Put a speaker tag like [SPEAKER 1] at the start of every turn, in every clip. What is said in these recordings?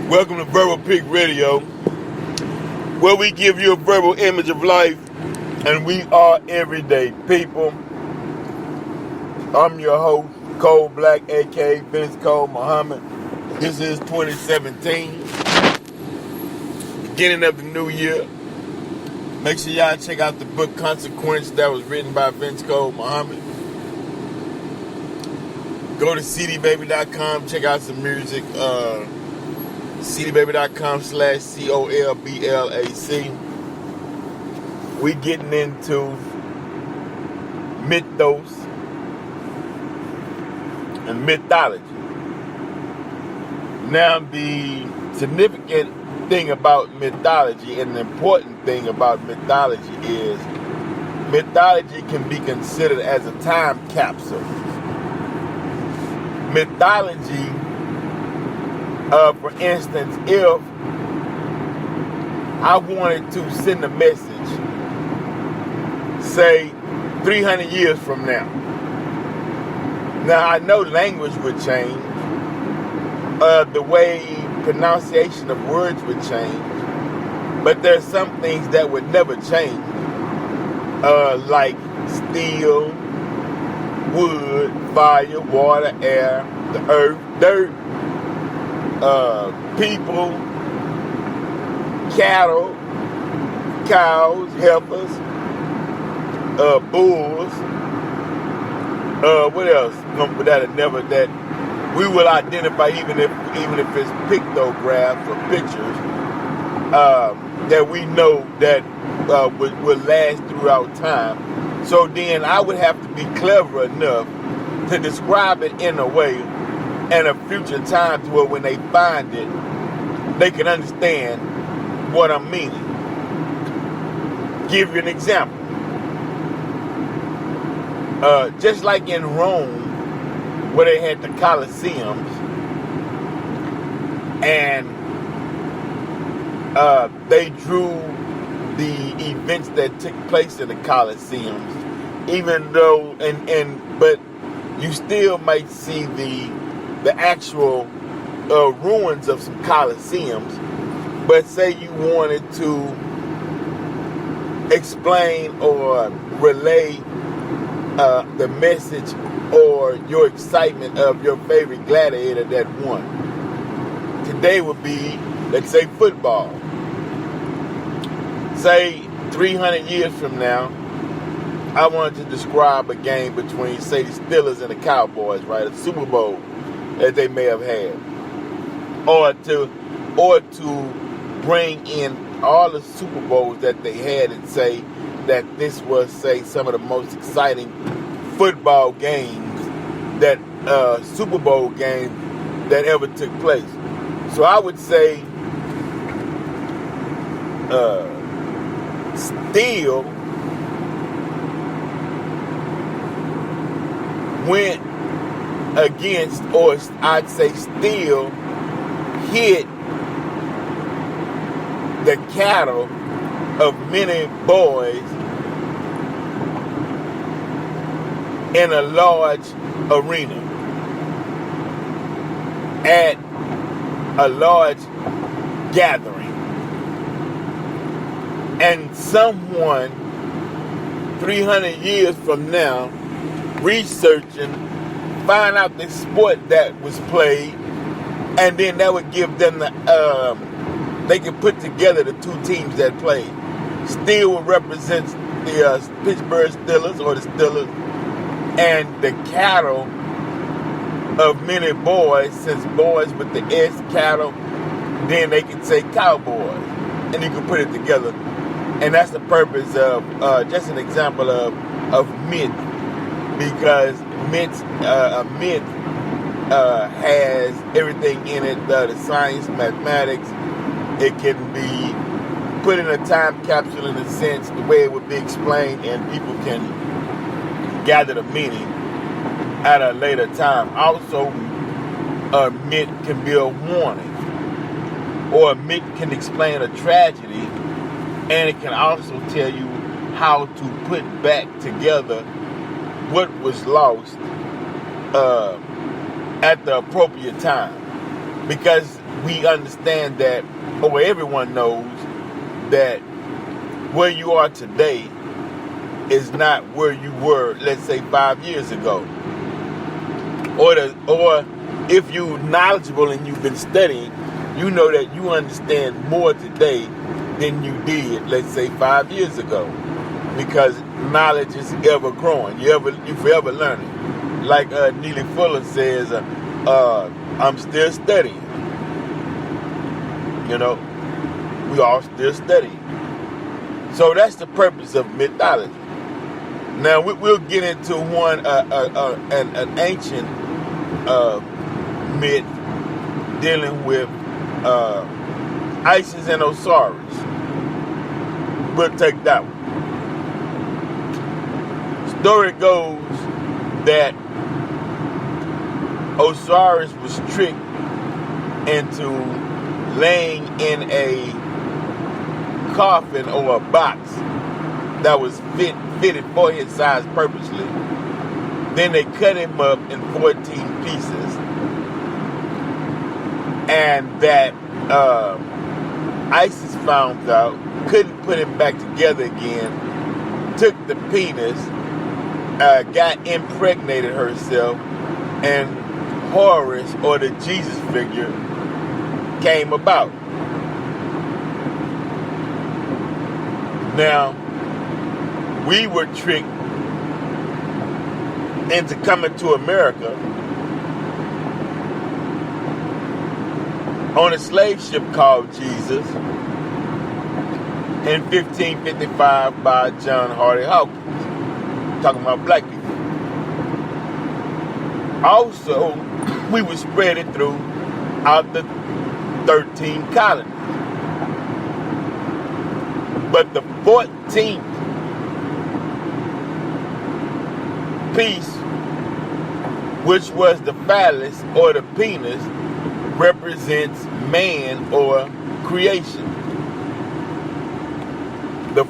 [SPEAKER 1] Welcome to Verbal Pig Radio, where we give you a verbal image of life, and we are everyday people. I'm your host, Cole Black, aka Vince Cole Muhammad. This is 2017, beginning of the new year. Make sure y'all check out the book Consequence that was written by Vince Cole Muhammad. Go to cdbaby.com, check out some music. cdbaby.com/COLBLAC. We getting into mythos and mythology. Now, the significant thing about mythology and the important thing about mythology is mythology can be considered as a time capsule. Mythology, for instance, if I wanted to send a message, say 300 years from now. Now, I know language would change. The way pronunciation of words would change. But there's some things that would never change. Like steel, wood, fire, water, air, the earth, dirt, people, cattle, cows, heifers, bulls, what else? That we will identify even if it's pictographs or pictures that we know that will last throughout time. So then I would have to be clever enough to describe it in a way in a future time to where when they find it, they can understand what I'm meaning. Give you an example. Just like in Rome, where they had the Colosseums, and they drew the events that took place in the Colosseums, even though, but you still might see the actual ruins of some Colosseums. But say you wanted to explain or relay the message or your excitement of your favorite gladiator that won. Today would be, let's say, football. Say 300 years from now, I wanted to describe a game between, say, the Steelers and the Cowboys, right? A Super Bowl that they may have had. Or to bring in all the Super Bowls that they had and say that this was, say, some of the most exciting football games, that Super Bowl game that ever took place. So I would say steel went against, or I'd say steel hit the cattle of many boys in a large arena at a large gathering. And someone 300 years from now researching, find out the sport that was played, and then that would give them they could put together the two teams that played. Steel would represent the Pittsburgh Steelers, or the Steelers, and the cattle of many boys, since boys with the S, cattle, then they can say cowboys, and you can put it together. And that's the purpose of, just an example of myth, because a myth has everything in it, the science, mathematics. It can be put in a time capsule in a sense, the way it would be explained, and people can gather the meaning at a later time. Also, a myth can be a warning, or a myth can explain a tragedy, and it can also tell you how to put back together what was lost at the appropriate time. Because we understand that, or everyone knows that where you are today is not where you were, let's say, 5 years ago. Or if you're knowledgeable and you've been studying, you know that you understand more today than you did, let's say, 5 years ago. Because knowledge is ever growing. You're forever learning. Like Neely Fuller says, I'm still studying. You know, we all still studying. So that's the purpose of mythology. Now we'll get into an ancient myth dealing with Isis and Osiris. We'll take that one. Story goes that Osiris was tricked into laying in a coffin or a box that was fitted for his size purposely. Then they cut him up in 14 pieces, and that Isis found out, couldn't put him back together again, took the penis, got impregnated herself, and Horus, or the Jesus figure, came about. Now, we were tricked into coming to America on a slave ship called Jesus in 1555 by John Hardy Hawkins, talking about black people. Also, we were spread it throughout the 13 colonies. But the 14th piece, which was the phallus or the penis, represents man or creation. The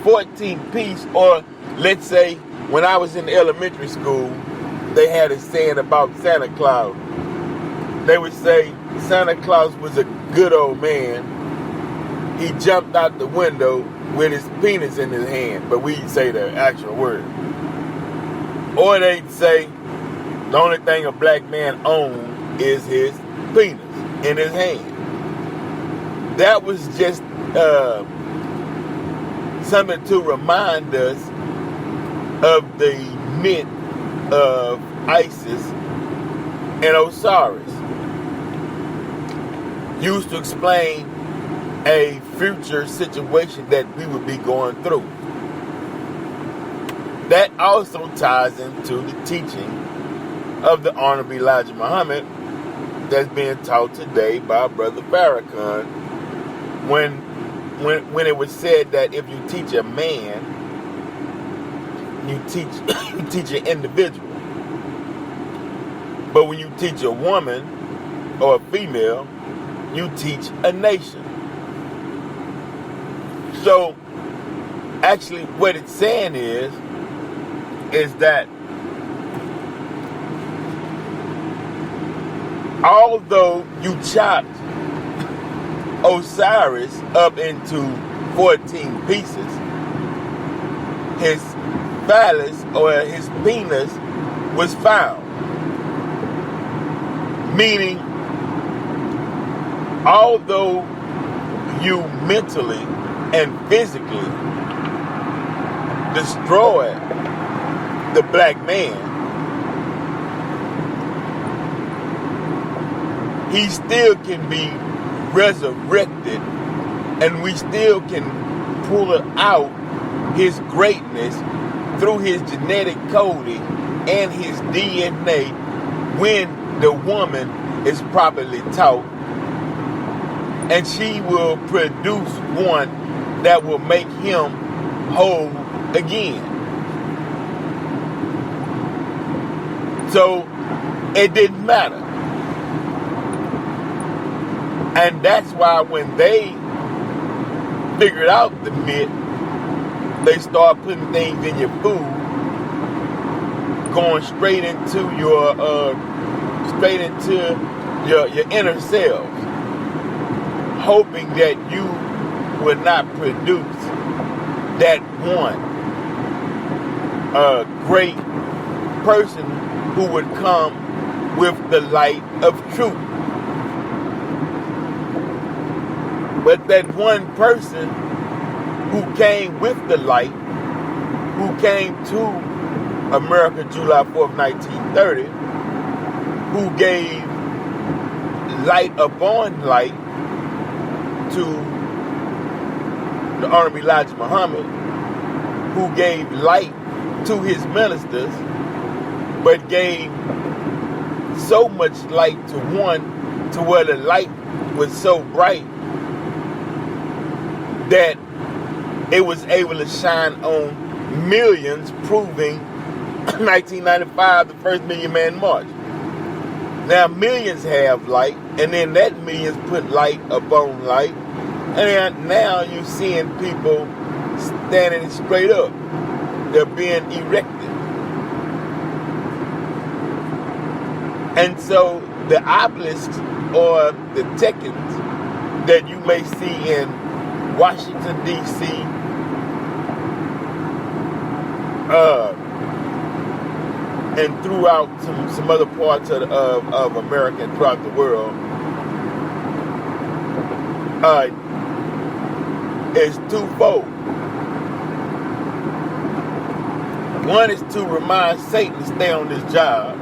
[SPEAKER 1] 14th piece, or let's say when I was in elementary school, they had a saying about Santa Claus. They would say Santa Claus was a good old man. He jumped out the window with his penis in his hand, but we say the actual word. Or they'd say the only thing a black man owns is his penis in his hand. That was just something to remind us of the myth of Isis and Osiris, used to explain a future situation that we would be going through. That also ties into the teaching of the Honorable Elijah Muhammad that's being taught today by Brother Farrakhan, when it was said that if you teach a man, you teach an individual. But when you teach a woman or a female, you teach a nation. So, actually, what it's saying is that although you chopped Osiris up into 14 pieces, his phallus or his penis was found. Meaning, although you mentally and physically destroyed the black man, he still can be resurrected, and we still can pull out his greatness through his genetic coding and his DNA when the woman is properly taught, and she will produce one that will make him whole again. So it didn't matter. And that's why when they figured out the myth, they start putting things in your food, going straight into your inner selves, hoping that you will not produce that one great person who would come with the light of truth. But that one person who came with the light, who came to America July 4th, 1930, who gave light upon light to the Honorable Elijah Muhammad, who gave light to his ministers, but gave so much light to one to where the light was so bright that it was able to shine on millions, proving 1995 the first Million Man March. Now millions have light, and then that millions put light upon light, and now you're seeing people standing straight up. They're being erected. And so the obelisks or the tekens that you may see in Washington, D.C., and throughout some other parts of America and throughout the world, is twofold. One is to remind Satan to stay on this job,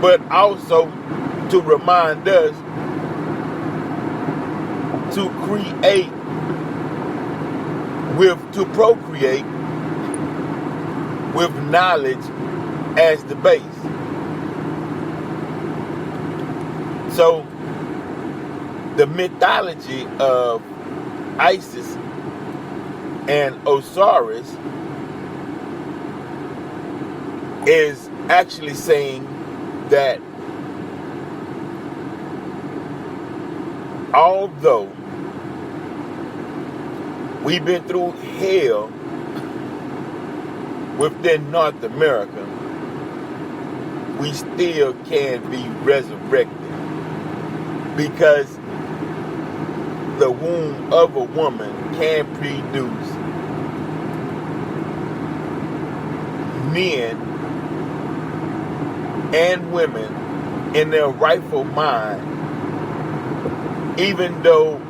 [SPEAKER 1] but also to remind us to procreate with knowledge as the base. So the mythology of Isis and Osiris is actually saying that although we've been through hell within North America, we still can be resurrected, because the womb of a woman can produce men and women in their rightful mind, even though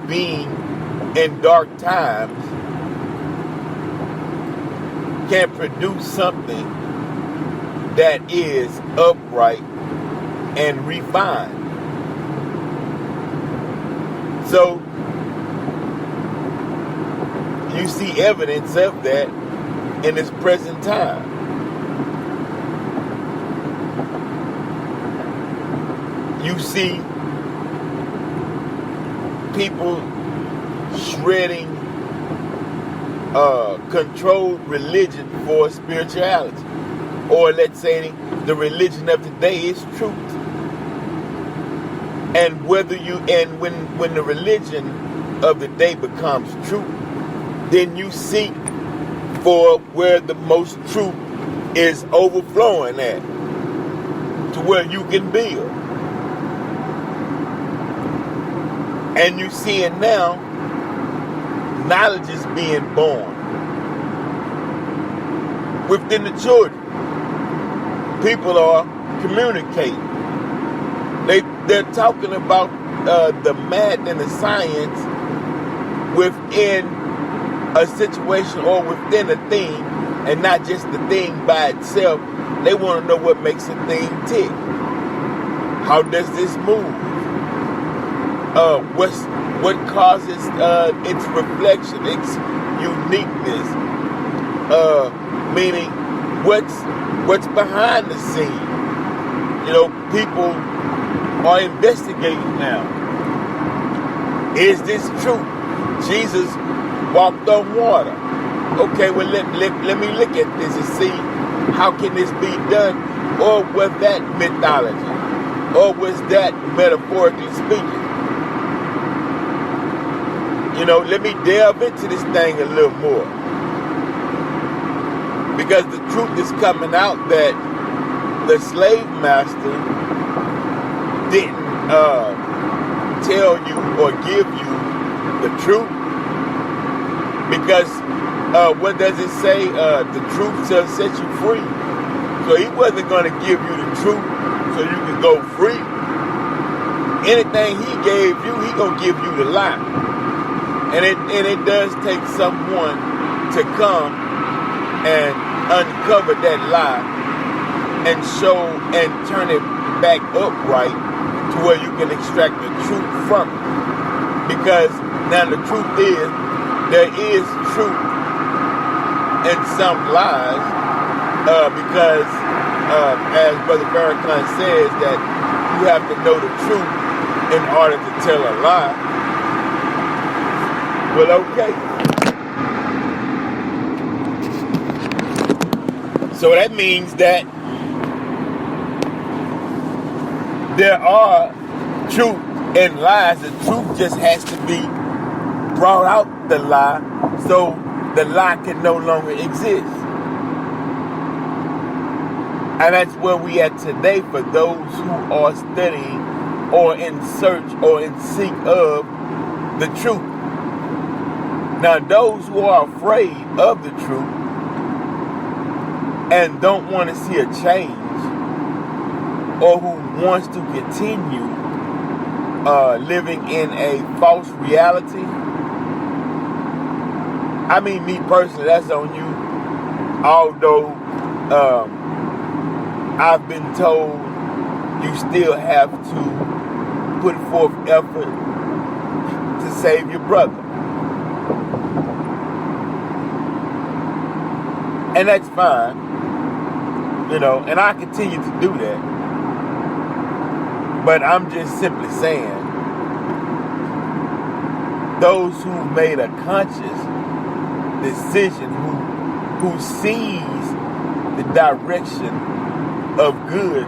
[SPEAKER 1] being in dark times can produce something that is upright and refined. So you see evidence of that in this present time. You see people shredding controlled religion for spirituality, or let's say the religion of today is truth. And when the religion of the day becomes truth, then you seek for where the most truth is overflowing at, to where you can build. And you see it now, knowledge is being born within the children. People are communicating. They're talking about the math and the science within a situation or within a thing, and not just the thing by itself. They want to know what makes a thing tick. How does this move? What causes its reflection, its uniqueness? Meaning, what's behind the scene? You know, people are investigating now. Is this true? Jesus walked on water. Okay, well let me look at this and see how can this be done, or was that mythology, or was that metaphorically speaking? You know, let me delve into this thing a little more, Because the truth is coming out that the slave master didn't tell you or give you the truth. Because what does it say? The truth shall set you free. So he wasn't going to give you the truth so you can go free. Anything he gave you, he going to give you the lie. And it does take someone to come and uncover that lie and show and turn it back upright to where you can extract the truth from it. Because now the truth is, there is truth in some lies, because as Brother Farrakhan says, that you have to know the truth in order to tell a lie. Well, okay. So that means that there are truth and lies. The truth just has to be brought out the lie so the lie can no longer exist. And that's where we at today for those who are studying or in search or in seek of the truth. Now, those who are afraid of the truth and don't want to see a change, or who wants to continue living in a false reality, I mean, me personally, that's on you. Although I've been told you still have to put forth effort to save your brother. And that's fine, and I continue to do that. But I'm just simply saying, those who made a conscious decision, who sees the direction of good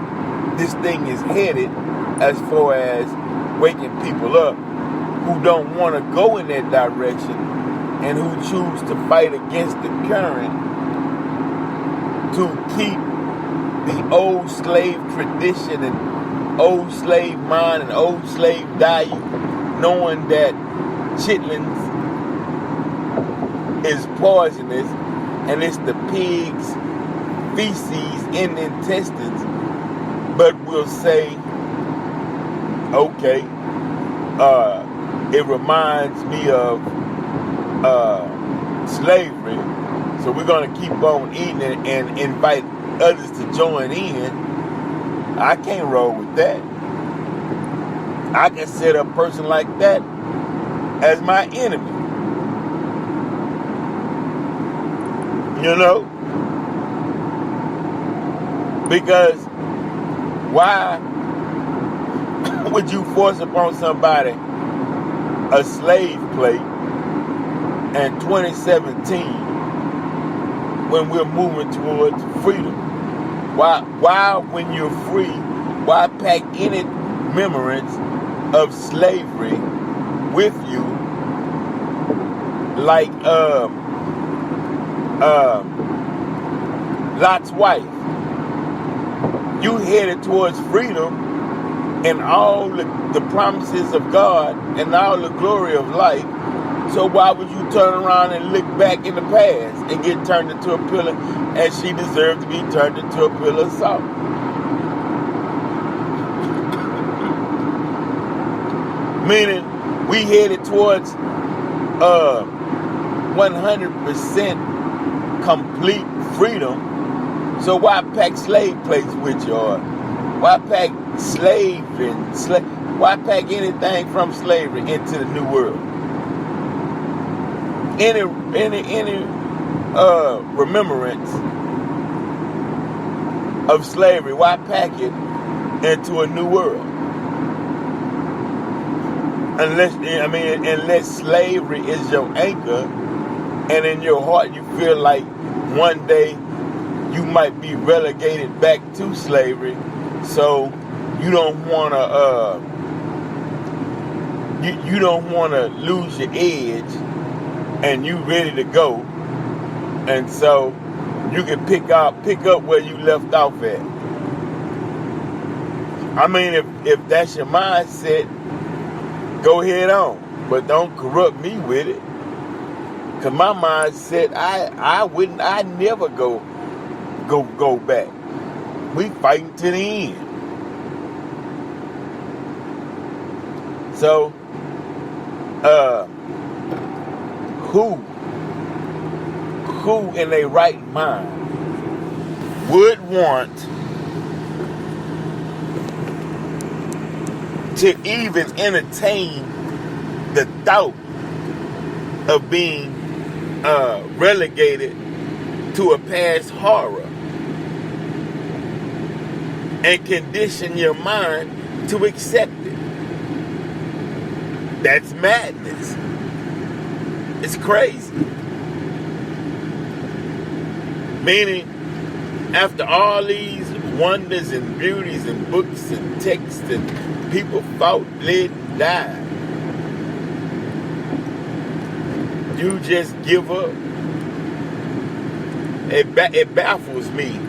[SPEAKER 1] this thing is headed, as far as waking people up, who don't want to go in that direction, and who choose to fight against the current to keep the old slave tradition and old slave mind and old slave diet, knowing that chitlins is poisonous and it's the pig's feces in the intestines, but we'll say, okay, it reminds me of slavery, so we're going to keep on eating it and invite others to join in. I can't roll with that. I consider a person like that as my enemy. Because why would you force upon somebody a slave plate in 2017 when we're moving towards freedom? Why when you're free, why pack any remembrance of slavery with you, like Lot's wife? You headed towards freedom and all the promises of God and all the glory of life. So why would you turn around and look back in the past and get turned into a pillar, and she deserved to be turned into a pillar of salt? Meaning, we headed towards 100% complete freedom. So why pack slave plates with you? Or why pack why pack anything from slavery into the new world? Any remembrance of slavery, why pack it into a new world? Unless slavery is your anchor, and in your heart you feel like one day you might be relegated back to slavery, so you don't want to lose your edge, and you ready to go, and so you can pick up where you left off at. I mean, if that's your mindset, go ahead on, but don't corrupt me with it. Cause my mindset, I never go back. We fighting to the end. So, who in their right mind would want to even entertain the thought of being relegated to a past horror and condition your mind to accept it? That's madness. It's crazy. Meaning, after all these wonders and beauties and books and texts and people fought, bled, and died, you just give up. It baffles me,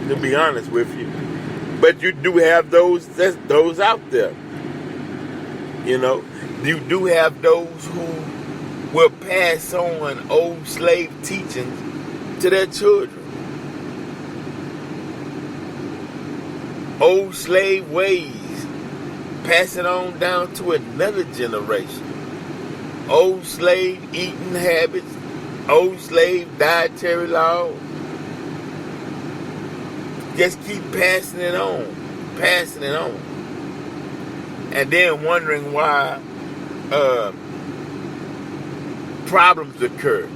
[SPEAKER 1] to be honest with you. But you do have those out there. You know, you do have those who will pass on old slave teachings to their children. Old slave ways, pass it on down to another generation. Old slave eating habits, old slave dietary laws. Just keep passing it on. And then wondering why problems occur.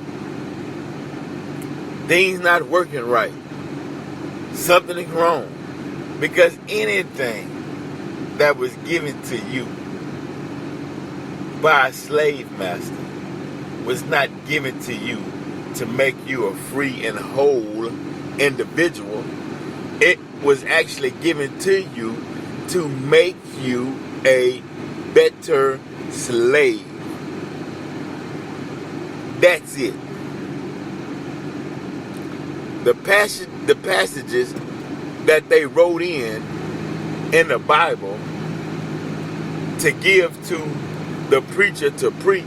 [SPEAKER 1] Things not working right. Something is wrong. Because anything that was given to you by a slave master was not given to you to make you a free and whole individual. It was actually given to you to make you a better slave. That's it. The passages that they wrote in the Bible to give to the preacher to preach,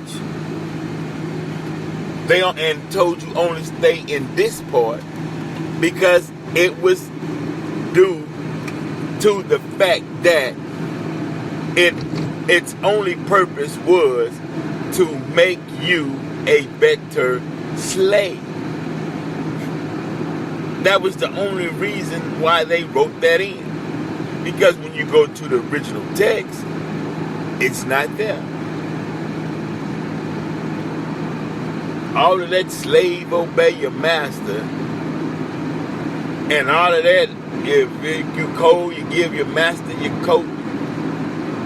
[SPEAKER 1] and told you only stay in this part because it was due to the fact that its only purpose was to make you a better slave. That was the only reason why they wrote that in. Because when you go to the original text, it's not there. All of that slave obey your master, and all of that, if you cold, you give your master your coat.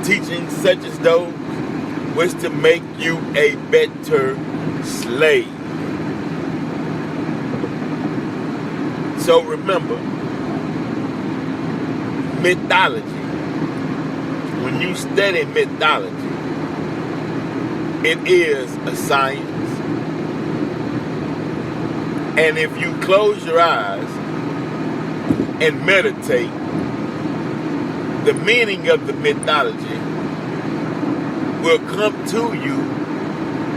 [SPEAKER 1] Teaching such as those was to make you a better slave. So remember, mythology. When you study mythology, it is a science. And if you close your eyes and meditate, the meaning of the mythology will come to you,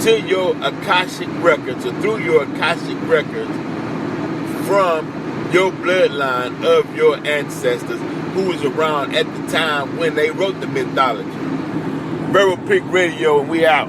[SPEAKER 1] to your Akashic records, or through your Akashic records, from your bloodline of your ancestors who was around at the time when they wrote the mythology. Verbal Pick Radio, and we out.